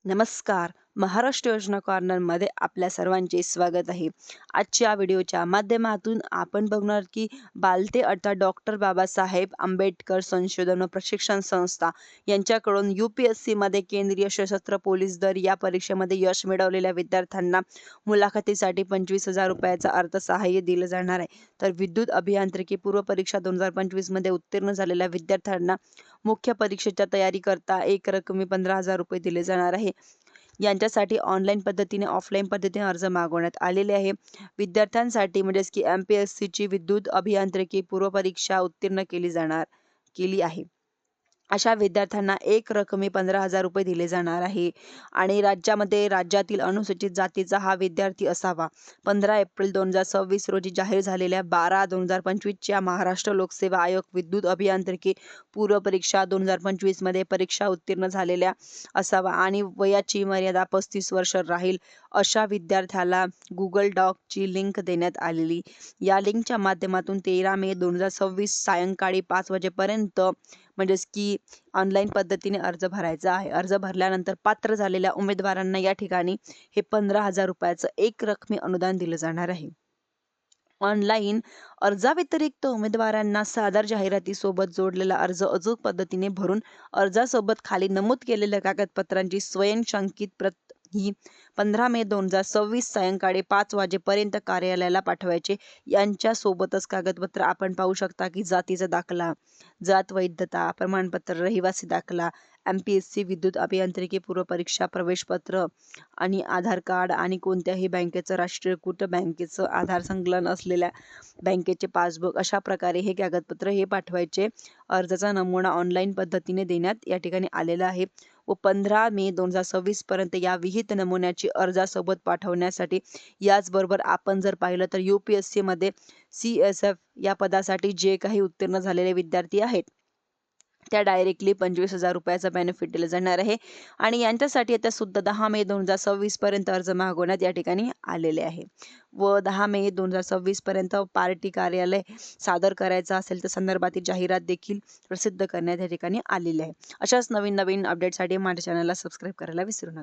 नमस्कार. महाराष्ट्र योजना कॉर्नरमध्ये आपल्या सर्वांचे स्वागत आहे. आजच्या व्हिडिओच्या माध्यमातून आपण बघणार की बालते अर्थात डॉक्टर बाबासाहेब आंबेडकर संशोधन व प्रशिक्षण संस्था यांच्याकडून UPSCमध्ये केंद्रीय सशस्त्र पोलीस दल या परीक्षेमध्ये यश मिळवलेल्या विद्यार्थ्यांना मुलाखतीसाठी 25,000 रुपयाचं अर्थसहाय्य दिलं जाणार आहे. तर विद्युत अभियांत्रिकी पूर्व परीक्षा 2025 मध्ये उत्तीर्ण झालेल्या विद्यार्थ्यांना मुख्य परीक्षेच्या तयारीकरता एक रकमी 15,000 रुपये दिले जाणार आहे. यांच्यासाठी ऑनलाईन पद्धतीने ऑफलाईन पद्धतीने अर्ज मागवण्यात आलेले आहे. विद्यार्थ्यांसाठी म्हणजेच की MPSCची विद्युत अभियांत्रिकी पूर्व परीक्षा उत्तीर्ण केली आहे. अशा विद्यार्थ्यांना एक रकमी 15,000 रुपये दिले जाणार आहे. आणि राज्यातील अनुसूचित जातीचा हा विद्यार्थी असावा. 15 एप्रिल 2026 रोजी जाहीर झालेल्या 12/2025 च्या महाराष्ट्र लोकसेवा आयोग विद्युत अभियांत्रिकी पूर्व परीक्षा 2025 मध्ये परीक्षा उत्तीर्ण झालेल्या असावा आणि वयाची मर्यादा 35 वर्ष राहील. अशा विद्यार्थ्याला गुगल डॉकची लिंक देण्यात आलेली. या लिंकच्या माध्यमातून 13 मे 2026 सायंकाळी 5 वाजेपर्यंत म्हणजेच की ऑनलाईन पद्धतीने अर्ज भरायचा आहे. अर्ज भरल्यानंतर पात्र झालेल्या उमेदवारांना या ठिकाणी हे 15,000 रुपयाचं एक रकमी अनुदान दिलं जाणार आहे. ऑनलाईन अर्जाव्यतिरिक्त उमेदवारांना सादर जाहिरातीसोबत जोडलेला अर्ज अचूक पद्धतीने भरून अर्जासोबत खाली नमूद केलेल्या कागदपत्रांची स्वयंशंकित प्रत ही 15 मे 2026 सायंकाळी 5 वाजेपर्यंत कार्यालयाला पाठवायचे. यांच्यासोबतच कागदपत्र आपण पाहू शकता की जातीचा दाखला, जात वैधता प्रमाणपत्र, रहिवासी दाखला, MPSC विद्युत अभियांत्रिकी पूर्व परीक्षा प्रवेशपत्र आणि आधार कार्ड आणि कोणत्याही बँकेचं राष्ट्रीयकृत बँकेचं आधार संलग्न असलेल्या बँकेचे पासबुक अशा प्रकारे हे कागदपत्र हे पाठवायचे. अर्जाचा नमुना ऑनलाईन पद्धतीने देण्यात या ठिकाणी आलेला आहे व 15 मे 2026 पर्यंत या विहित नमुन्याची अर्जासोबत पाठवण्यासाठी. याचबरोबर आपण जर पाहिलं तर UPSC मध्ये CSF या पदासाठी जे काही उत्तीर्ण झालेले विद्यार्थी आहेत त्या डायरेक्टली 25,000 रुपयाचा बेनिफिट दिला जाणार आहे आणि यांच्यासाठी आता सुद्धा 10 मे 2026 पर्यंत अर्ज मागवण्यात या ठिकाणी आलेले आहे व 10 मे 2026 पर्यंत पार्टी कार्यालय सादर करायचं असेल तर संदर्भातील जाहिरात देखील प्रसिद्ध करण्यात या ठिकाणी आलेली आहे. अशाच नवीन अपडेटसाठी माझ्या चॅनलला सबस्क्राईब करायला विसरू नका.